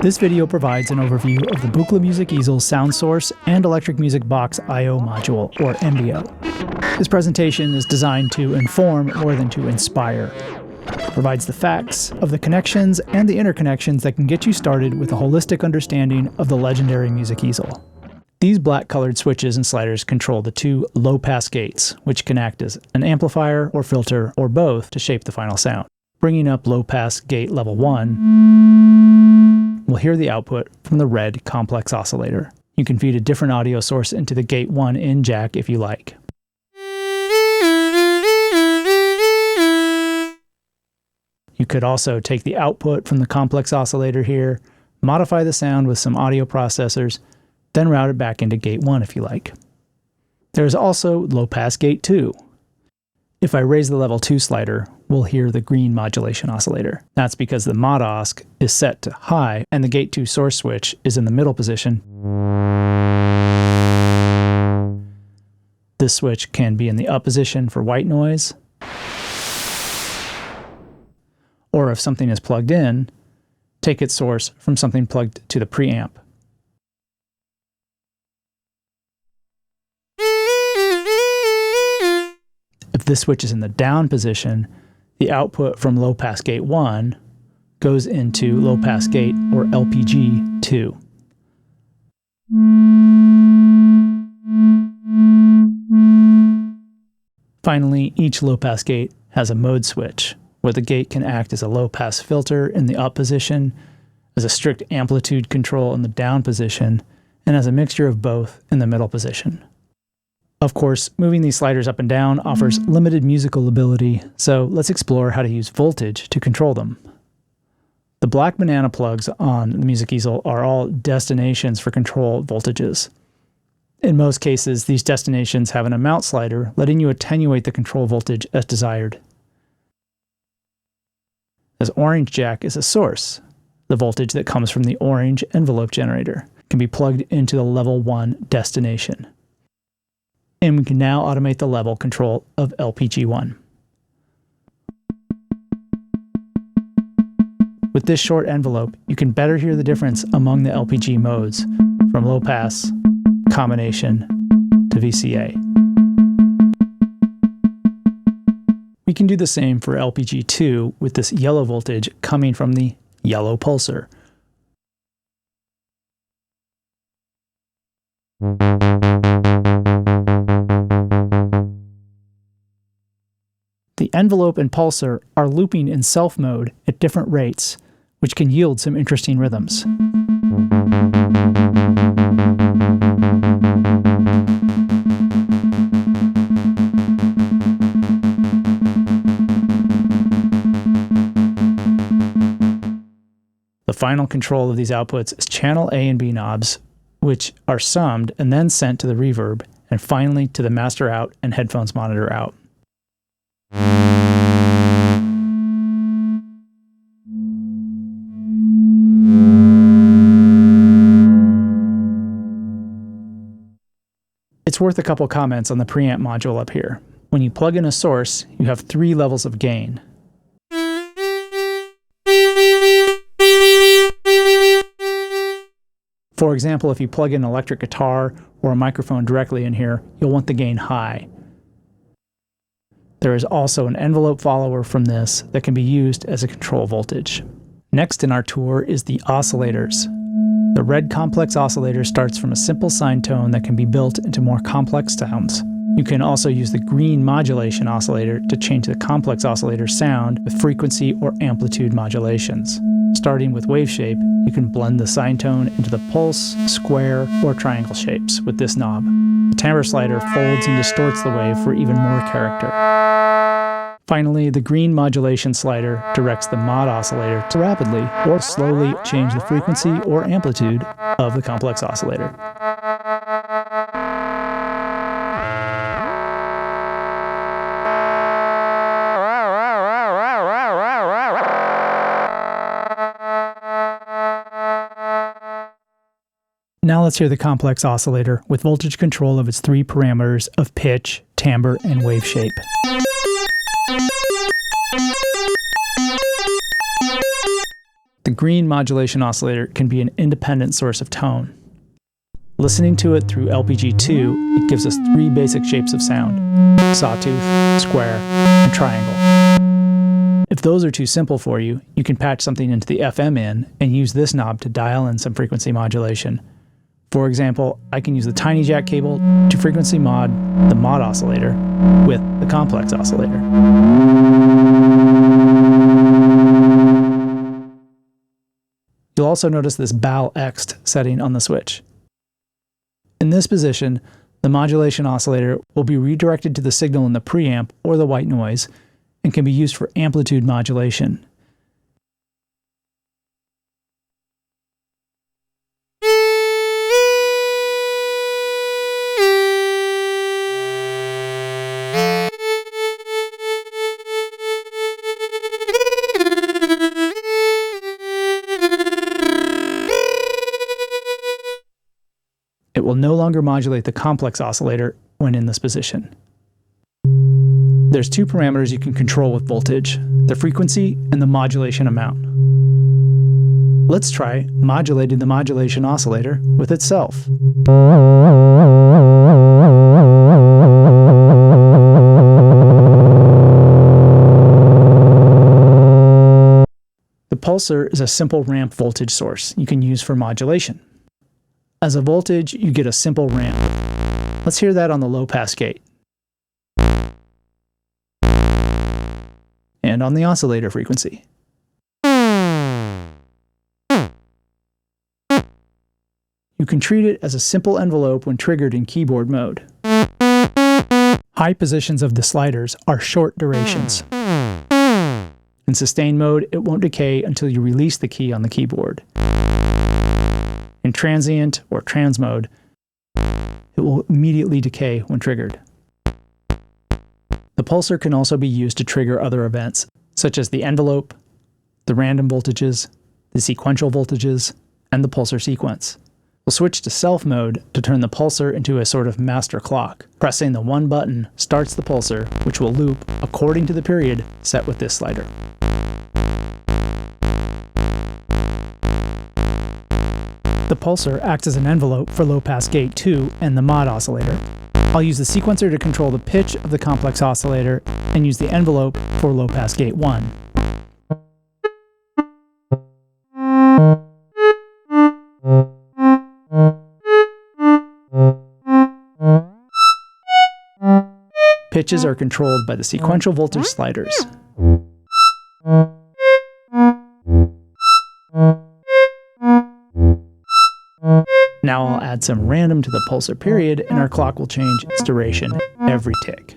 This video provides an overview of the Buchla Music Easel sound source and electric music box I/O module, or MBO. This presentation is designed to inform more than to inspire. It provides the facts of the connections and the interconnections that can get you started with a holistic understanding of the legendary Music Easel. These black-colored switches and sliders control the two low-pass gates, which can act as an amplifier or filter or both to shape the final sound. Bringing up low-pass gate level 1, we'll hear the output from the red complex oscillator. You can feed a different audio source into the gate 1 in jack if you like. You could also take the output from the complex oscillator here, modify the sound with some audio processors, then route it back into gate 1 if you like. There is also low-pass gate 2. If I raise the level 2 slider, we'll hear the green modulation oscillator. That's because the mod osc is set to high and the gate 2 source switch is in the middle position. This switch can be in the up position for white noise, or if something is plugged in, take its source from something plugged to the preamp. If this switch is in the down position, the output from low-pass gate 1 goes into low-pass gate, or LPG, 2. Finally, each low-pass gate has a mode switch, where the gate can act as a low-pass filter in the up position, as a strict amplitude control in the down position, and as a mixture of both in the middle position. Of course, moving these sliders up and down offers limited musical ability, so let's explore how to use voltage to control them. The black banana plugs on the Music Easel are all destinations for control voltages. In most cases, these destinations have an amount slider, letting you attenuate the control voltage as desired. As orange jack is a source, the voltage that comes from the orange envelope generator can be plugged into the level 1 destination. And we can now automate the level control of LPG1. With this short envelope, you can better hear the difference among the LPG modes, from low pass, combination, to VCA. We can do the same for LPG2 with this yellow voltage coming from the yellow pulsar. The envelope and pulsar are looping in self mode at different rates, which can yield some interesting rhythms. The final control of these outputs is channel A and B knobs, which are summed and then sent to the reverb, and finally to the master out and headphones monitor out. It's worth a couple comments on the preamp module up here. When you plug in a source, you have 3 levels of gain. For example, if you plug in an electric guitar or a microphone directly in here, you'll want the gain high. There is also an envelope follower from this that can be used as a control voltage. Next in our tour is the oscillators. The red complex oscillator starts from a simple sine tone that can be built into more complex sounds. You can also use the green modulation oscillator to change the complex oscillator sound with frequency or amplitude modulations. Starting with wave shape, you can blend the sine tone into the pulse, square, or triangle shapes with this knob. The timbre slider folds and distorts the wave for even more character. Finally, the green modulation slider directs the mod oscillator to rapidly or slowly change the frequency or amplitude of the complex oscillator. Now let's hear the complex oscillator with voltage control of its 3 parameters of pitch, timbre, and wave shape. The green modulation oscillator can be an independent source of tone. Listening to it through LPG2, it gives us 3 basic shapes of sound: sawtooth, square, and triangle. If those are too simple for you, you can patch something into the FM in and use this knob to dial in some frequency modulation. For example, I can use the tiny jack cable to frequency mod the mod oscillator with the complex oscillator. You'll also notice this BAL Ext setting on the switch. In this position, the modulation oscillator will be redirected to the signal in the preamp or the white noise and can be used for amplitude modulation. It will no longer modulate the complex oscillator when in this position. There's 2 parameters you can control with voltage: the frequency and the modulation amount. Let's try modulating the modulation oscillator with itself. The pulsar is a simple ramp voltage source you can use for modulation. As a voltage, you get a simple ramp. Let's hear that on the low-pass gate. And on the oscillator frequency. You can treat it as a simple envelope when triggered in keyboard mode. High positions of the sliders are short durations. In sustain mode, it won't decay until you release the key on the keyboard. In transient or trans mode, it will immediately decay when triggered. The pulsar can also be used to trigger other events, such as the envelope, the random voltages, the sequential voltages, and the pulsar sequence. We'll switch to self mode to turn the pulsar into a sort of master clock. Pressing the 1 button starts the pulsar, which will loop according to the period set with this slider. The pulsar acts as an envelope for low-pass gate 2 and the mod oscillator. I'll use the sequencer to control the pitch of the complex oscillator and use the envelope for low-pass gate 1. Pitches are controlled by the sequential voltage sliders. Now I'll add some random to the pulsar period and our clock will change its duration every tick.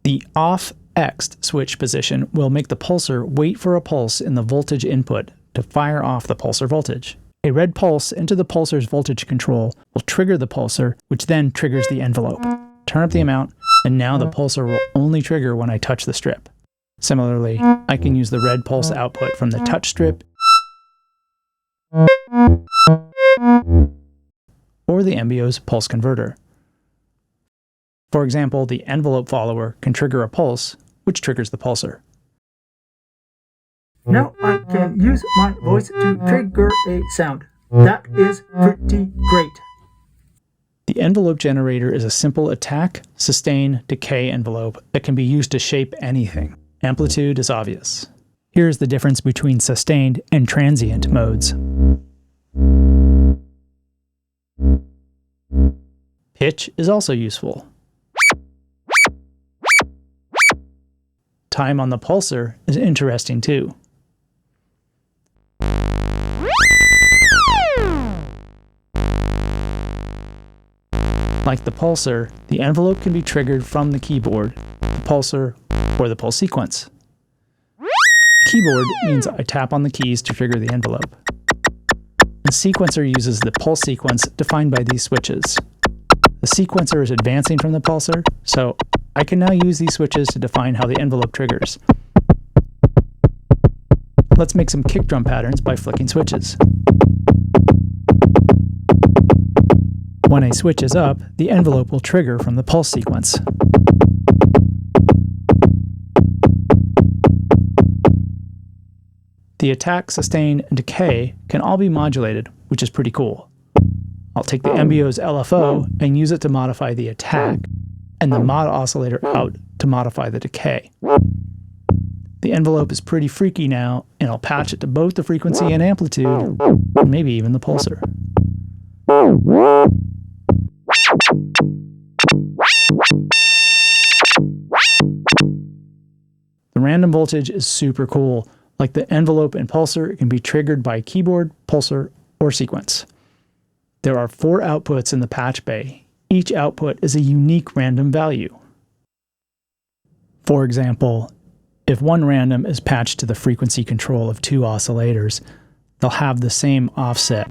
The off Ext switch position will make the pulsar wait for a pulse in the voltage input to fire off the pulsar voltage. A red pulse into the pulsar's voltage control will trigger the pulsar, which then triggers the envelope. Turn up the amount, and now the pulsar will only trigger when I touch the strip. Similarly, I can use the red pulse output from the touch strip or the MBO's pulse converter. For example, the envelope follower can trigger a pulse, which triggers the pulsar. Now I can use my voice to trigger a sound. That is pretty great. The envelope generator is a simple attack, sustain, decay envelope that can be used to shape anything. Amplitude is obvious. Here's the difference between sustained and transient modes. Pitch is also useful. Time on the pulsar is interesting too. Like the pulsar, the envelope can be triggered from the keyboard, the pulsar, or the pulse sequence. Keyboard means I tap on the keys to trigger the envelope. The sequencer uses the pulse sequence defined by these switches. The sequencer is advancing from the pulsar, so I can now use these switches to define how the envelope triggers. Let's make some kick drum patterns by flicking switches. When a switch is up, the envelope will trigger from the pulse sequence. The attack, sustain, and decay can all be modulated, which is pretty cool. I'll take the MBO's LFO and use it to modify the attack, and the mod oscillator out to modify the decay. The envelope is pretty freaky now, and I'll patch it to both the frequency and amplitude, and maybe even the pulsar. The random voltage is super cool. Like the envelope and pulsar, it can be triggered by keyboard, pulsar, or sequence. There are 4 outputs in the patch bay. Each output is a unique random value. For example, if one random is patched to the frequency control of 2 oscillators, they'll have the same offset.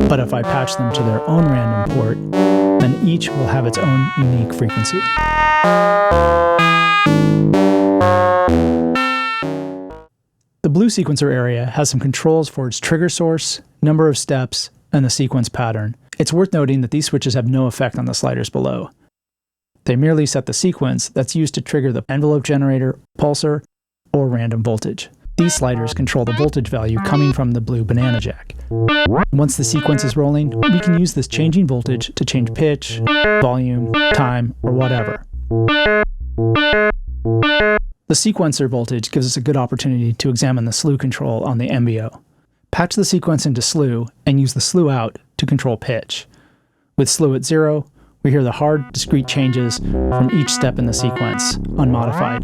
But if I patch them to their own random port, then each will have its own unique frequency. The blue sequencer area has some controls for its trigger source, number of steps, and the sequence pattern. It's worth noting that these switches have no effect on the sliders below. They merely set the sequence that's used to trigger the envelope generator, pulsar, or random voltage. These sliders control the voltage value coming from the blue banana jack. Once the sequence is rolling, we can use this changing voltage to change pitch, volume, time, or whatever. The sequencer voltage gives us a good opportunity to examine the slew control on the MBO. Patch the sequence into slew and use the slew out to control pitch. With slew at 0, we hear the hard, discrete changes from each step in the sequence, unmodified.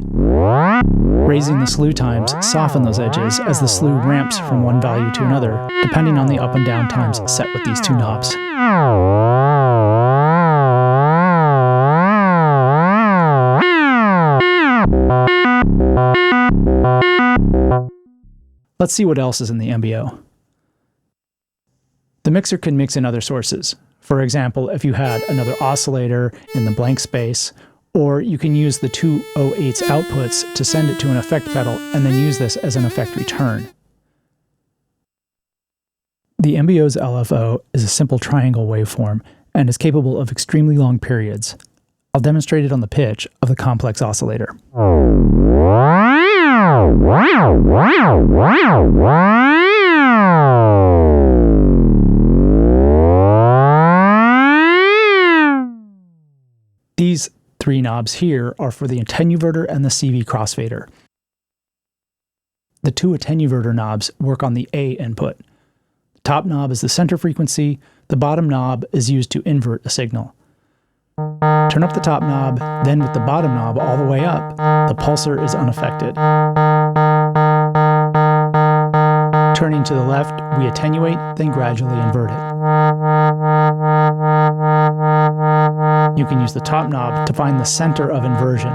Raising the slew times soften those edges as the slew ramps from one value to another, depending on the up and down times set with these 2 knobs. Let's see what else is in the MBO. The mixer can mix in other sources. For example, if you had another oscillator in the blank space, or you can use the 208's outputs to send it to an effect pedal and then use this as an effect return. The MBO's LFO is a simple triangle waveform and is capable of extremely long periods. I'll demonstrate it on the pitch of the complex oscillator. These 3 knobs here are for the attenuverter and the CV crossfader. The 2 attenuverter knobs work on the A input. The top knob is the center frequency, the bottom knob is used to invert a signal. Turn up the top knob, then with the bottom knob all the way up, the pulsar is unaffected. Turning to the left, we attenuate, then gradually invert it. You can use the top knob to find the center of inversion.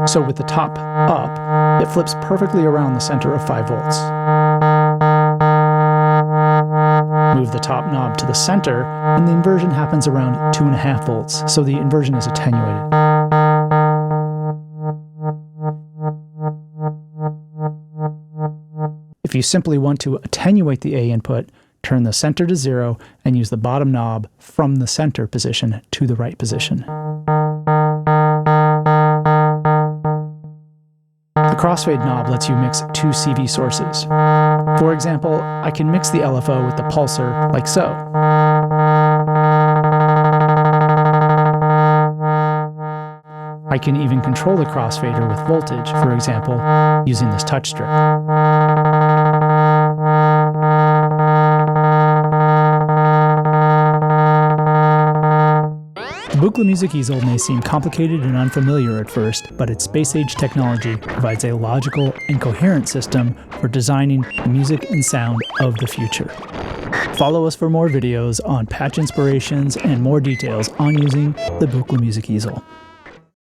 So with the top up, it flips perfectly around the center of 5 volts. Move the top knob to the center, and the inversion happens around 2.5 volts, so the inversion is attenuated. If you simply want to attenuate the A input, turn the center to 0 and use the bottom knob from the center position to the right position. The crossfade knob lets you mix 2 CV sources. For example, I can mix the LFO with the pulsar like so. I can even control the crossfader with voltage, for example, using this touch strip. The Buchla Music Easel may seem complicated and unfamiliar at first, but its space-age technology provides a logical and coherent system for designing the music and sound of the future. Follow us for more videos on patch inspirations and more details on using the Buchla Music Easel.